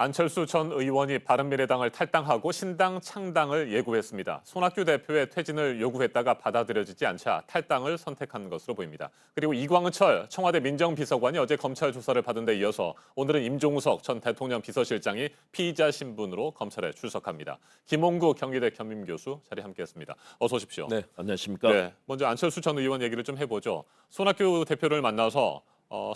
안철수 전 의원이 바른미래당을 탈당하고 신당 창당을 예고했습니다. 손학규 대표의 퇴진을 요구했다가 받아들여지지 않자 탈당을 선택한 것으로 보입니다. 그리고 이광철 청와대 민정비서관이 어제 검찰 조사를 받은 데 이어서 오늘은 임종석 전 대통령 비서실장이 피의자 신분으로 검찰에 출석합니다. 김홍구 경희대 겸임교수 자리 함께했습니다. 어서 오십시오. 네, 안녕하십니까? 네, 먼저 안철수 전 의원 얘기를 좀 해보죠. 손학규 대표를 만나서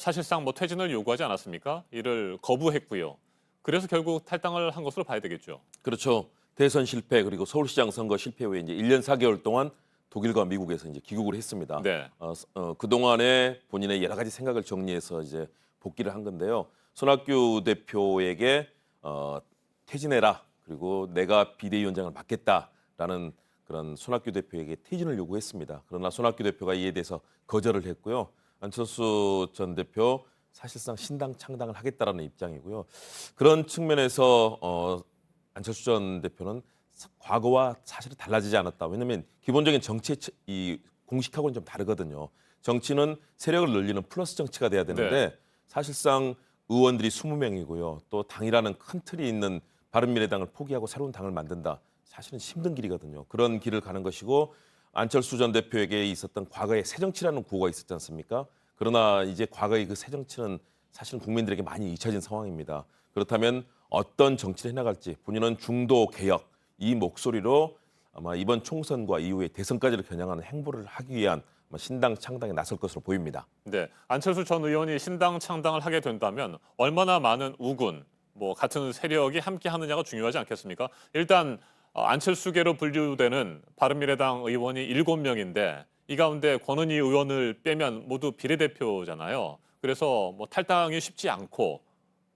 사실상 퇴진을 요구하지 않았습니까? 이를 거부했고요. 그래서 결국 탈당을 한 것으로 봐야 되겠죠. 그렇죠. 대선 실패 그리고 서울시장 선거 실패 후에 이제 1년 4개월 동안 독일과 미국에서 이제 귀국을 했습니다. 네. 그 동안에 본인의 여러 가지 생각을 정리해서 이제 복귀를 한 건데요. 손학규 대표에게 퇴진해라 그리고 내가 비대위원장을 맡겠다라는 그런 손학규 대표에게 퇴진을 요구했습니다. 그러나 손학규 대표가 이에 대해서 거절을 했고요. 안철수 전 대표 사실상 신당 창당을 하겠다라는 입장이고요. 그런 측면에서 안철수 전 대표는 과거와 사실은 달라지지 않았다. 왜냐하면 기본적인 정치의 이 공식하고는 좀 다르거든요. 정치는 세력을 늘리는 플러스 정치가 돼야 되는데 네. 사실상 의원들이 20명이고요. 또 당이라는 큰 틀이 있는 바른미래당을 포기하고 새로운 당을 만든다. 사실은 힘든 길이거든요. 그런 길을 가는 것이고 안철수 전 대표에게 있었던 과거의 새정치라는 구호가 있었지 않습니까? 그러나 이제 과거의 그 새정치는 사실은 국민들에게 많이 잊혀진 상황입니다. 그렇다면 어떤 정치를 해나갈지 본인은 중도 개혁 이 목소리로 아마 이번 총선과 이후에 대선까지를 겨냥하는 행보를 하기 위한 신당 창당에 나설 것으로 보입니다. 네, 안철수 전 의원이 신당 창당을 하게 된다면 얼마나 많은 우군, 같은 세력이 함께 하느냐가 중요하지 않겠습니까? 일단 안철수계로 분류되는 바른미래당 의원이 7명인데 이 가운데 권은희 의원을 빼면 모두 비례대표잖아요. 그래서 탈당이 쉽지 않고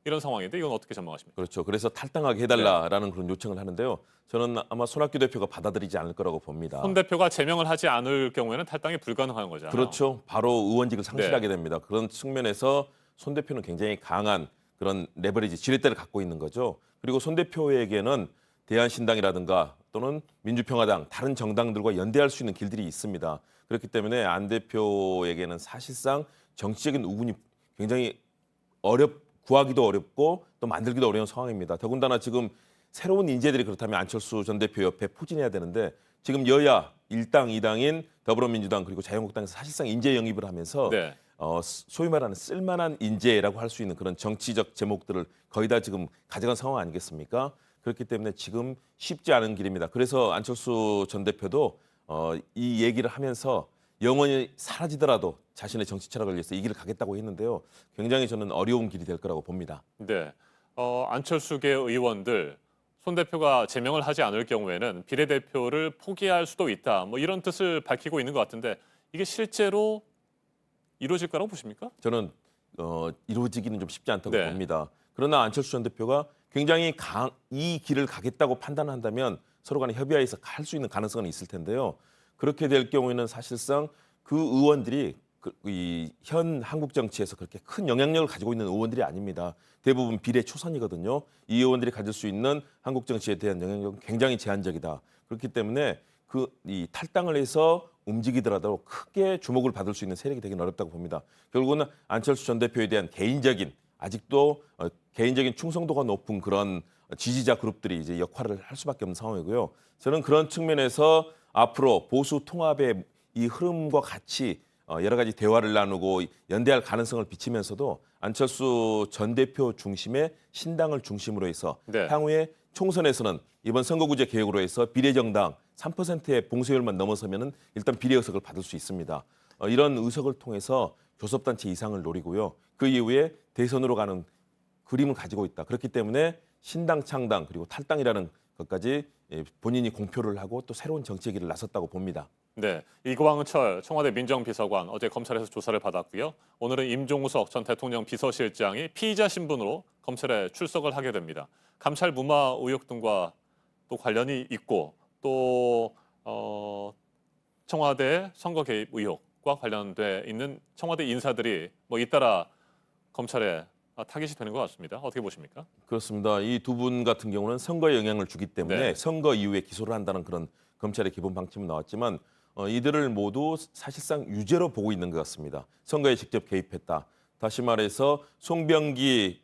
이런 상황인데 이건 어떻게 전망하십니까? 그렇죠. 그래서 탈당하게 해달라라는 그런 요청을 하는데요. 저는 아마 손학규 대표가 받아들이지 않을 거라고 봅니다. 손 대표가 제명을 하지 않을 경우에는 탈당이 불가능한 거잖아요. 그렇죠. 바로 의원직을 상실하게 됩니다. 그런 측면에서 손 대표는 굉장히 강한 그런 레버리지, 지렛대를 갖고 있는 거죠. 그리고 손 대표에게는 대한신당이라든가 또는 민주평화당, 다른 정당들과 연대할 수 있는 길들이 있습니다. 그렇기 때문에 안 대표에게는 사실상 정치적인 우군이 굉장히 구하기도 어렵고 또 만들기도 어려운 상황입니다. 더군다나 지금 새로운 인재들이 그렇다면 안철수 전 대표 옆에 포진해야 되는데 지금 여야 1당, 2당인 더불어민주당 그리고 자유한국당에서 사실상 인재 영입을 하면서 네. 소위 말하는 쓸만한 인재라고 할 수 있는 그런 정치적 제목들을 거의 다 지금 가져간 상황 아니겠습니까? 그렇기 때문에 지금 쉽지 않은 길입니다. 그래서 안철수 전 대표도 이 얘기를 하면서 영원히 사라지더라도 자신의 정치 철학을 위해서 이 길을 가겠다고 했는데요. 굉장히 저는 어려운 길이 될 거라고 봅니다. 네. 안철수계 의원들 손 대표가 제명을 하지 않을 경우에는 비례대표를 포기할 수도 있다. 이런 뜻을 밝히고 있는 것 같은데 이게 실제로 이루어질 거라고 보십니까? 저는 이루어지기는 좀 쉽지 않다고 네. 봅니다. 그러나 안철수 전 대표가 굉장히 이 길을 가겠다고 판단한다면 서로 간에 협의하에서 갈 수 있는 가능성은 있을 텐데요. 그렇게 될 경우에는 사실상 그 의원들이 이 현 한국 정치에서 그렇게 큰 영향력을 가지고 있는 의원들이 아닙니다. 대부분 비례 초선이거든요. 이 의원들이 가질 수 있는 한국 정치에 대한 영향력은 굉장히 제한적이다. 그렇기 때문에 이 탈당을 해서 움직이더라도 크게 주목을 받을 수 있는 세력이 되긴 어렵다고 봅니다. 결국은 안철수 전 대표에 대한 아직도 개인적인 충성도가 높은 그런 지지자 그룹들이 이제 역할을 할 수밖에 없는 상황이고요. 저는 그런 측면에서 앞으로 보수 통합의 이 흐름과 같이 여러 가지 대화를 나누고 연대할 가능성을 비치면서도 안철수 전 대표 중심의 신당을 중심으로 해서 네. 향후에 총선에서는 이번 선거구제 개혁으로 해서 비례정당 3%의 봉쇄율만 넘어서면은 일단 비례 의석을 받을 수 있습니다. 이런 의석을 통해서 교섭단체 이상을 노리고요. 그 이후에 대선으로 가는 그림을 가지고 있다. 그렇기 때문에 신당 창당 그리고 탈당이라는 것까지 본인이 공표를 하고 또 새로운 정치의 길을 나섰다고 봅니다. 네, 이광철 청와대 민정비서관 어제 검찰에서 조사를 받았고요. 오늘은 임종석 전 대통령 비서실장이 피의자 신분으로 검찰에 출석을 하게 됩니다. 감찰 무마 의혹 등과 또 관련이 있고 또 청와대 선거 개입 의혹과 관련돼 있는 청와대 인사들이 잇따라 검찰에 타깃이 되는 것 같습니다. 어떻게 보십니까? 그렇습니다. 이 두 분 같은 경우는 선거에 영향을 주기 때문에 네. 선거 이후에 기소를 한다는 그런 검찰의 기본 방침은 나왔지만 이들을 모두 사실상 유죄로 보고 있는 것 같습니다. 선거에 직접 개입했다. 다시 말해서 송병기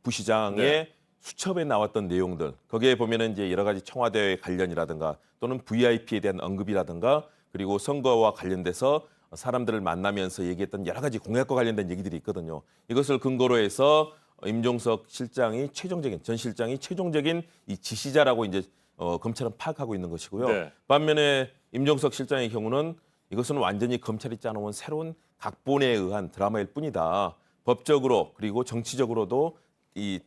부시장의 네. 수첩에 나왔던 내용들 거기에 보면은 이제 여러 가지 청와대 관련이라든가 또는 VIP에 대한 언급이라든가 그리고 선거와 관련돼서 사람들을 만나면서 얘기했던 여러 가지 공약과 관련된 얘기들이 있거든요. 이것을 근거로 해서 임종석 실장이 전 실장이 최종적인 이 지시자라고 이제 검찰은 파악하고 있는 것이고요. 네. 반면에 임종석 실장의 경우는 이것은 완전히 검찰이 짜놓은 새로운 각본에 의한 드라마일 뿐이다. 법적으로 그리고 정치적으로도 이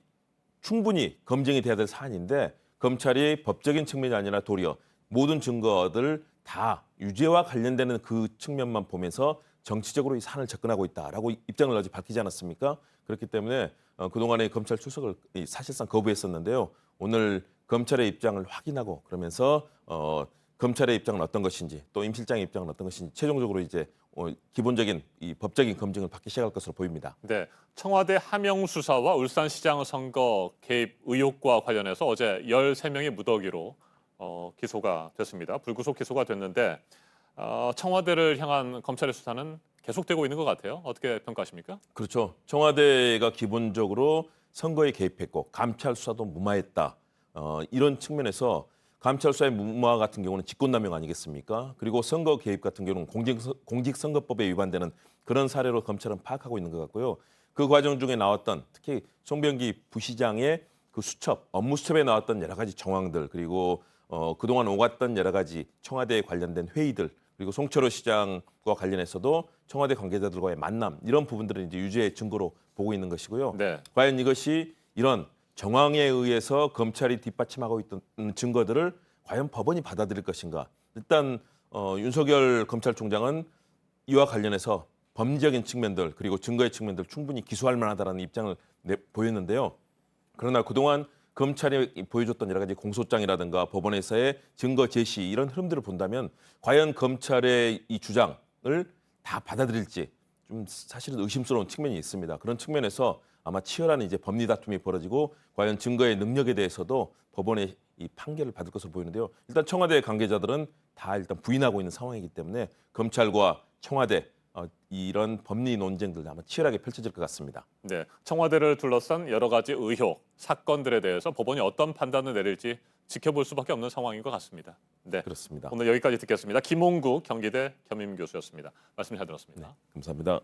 충분히 검증이 돼야 될 사안인데 검찰이 법적인 측면이 아니라 도리어 모든 증거들 다 유죄와 관련되는 그 측면만 보면서 정치적으로 이 사안을 접근하고 있다라고 입장을 어제 밝히지 않았습니까? 그렇기 때문에 그동안의 검찰 출석을 사실상 거부했었는데요. 오늘 검찰의 입장을 확인하고 그러면서 검찰의 입장은 어떤 것인지 또 임 실장의 입장은 어떤 것인지 최종적으로 이제 기본적인 이 법적인 검증을 받기 시작할 것으로 보입니다. 네, 청와대 하명 수사와 울산시장 선거 개입 의혹과 관련해서 어제 13명이 무더기로 기소가 됐습니다. 불구속 기소가 됐는데 청와대를 향한 검찰의 수사는 계속되고 있는 것 같아요. 어떻게 평가하십니까? 그렇죠. 청와대가 기본적으로 선거에 개입했고 감찰 수사도 무마했다. 이런 측면에서 감찰 수사의 무마 같은 경우는 직권남용 아니겠습니까? 그리고 선거 개입 같은 경우는 공직선거법에 위반되는 그런 사례로 검찰은 파악하고 있는 것 같고요. 그 과정 중에 나왔던 특히 송병기 부시장의 그 수첩, 업무 수첩에 나왔던 여러 가지 정황들 그리고 그동안 오갔던 여러 가지 청와대에 관련된 회의들 그리고 송철호 시장과 관련해서도 청와대 관계자들과의 만남 이런 부분들은 이제 유죄의 증거로 보고 있는 것이고요. 네. 과연 이것이 이런 정황에 의해서 검찰이 뒷받침하고 있던 증거들을 과연 법원이 받아들일 것인가? 일단 윤석열 검찰총장은 이와 관련해서 법리적인 측면들 그리고 증거의 측면들 충분히 기소할 만하다라는 입장을 보였는데요. 그러나 그동안 검찰이 보여줬던 여러 가지 공소장이라든가 법원에서의 증거 제시 이런 흐름들을 본다면 과연 검찰의 이 주장을 다 받아들일지 좀 사실은 의심스러운 측면이 있습니다. 그런 측면에서 아마 치열한 이제 법리 다툼이 벌어지고 과연 증거의 능력에 대해서도 법원의 이 판결을 받을 것으로 보이는데요. 일단 청와대 관계자들은 다 일단 부인하고 있는 상황이기 때문에 검찰과 청와대 이런 법리 논쟁들 아마 치열하게 펼쳐질 것 같습니다. 네, 청와대를 둘러싼 여러 가지 의혹, 사건들에 대해서 법원이 어떤 판단을 내릴지 지켜볼 수밖에 없는 상황인 것 같습니다. 네, 그렇습니다. 오늘 여기까지 듣겠습니다. 김홍국 경기대 겸임 교수였습니다. 말씀 잘 들었습니다. 감사합니다.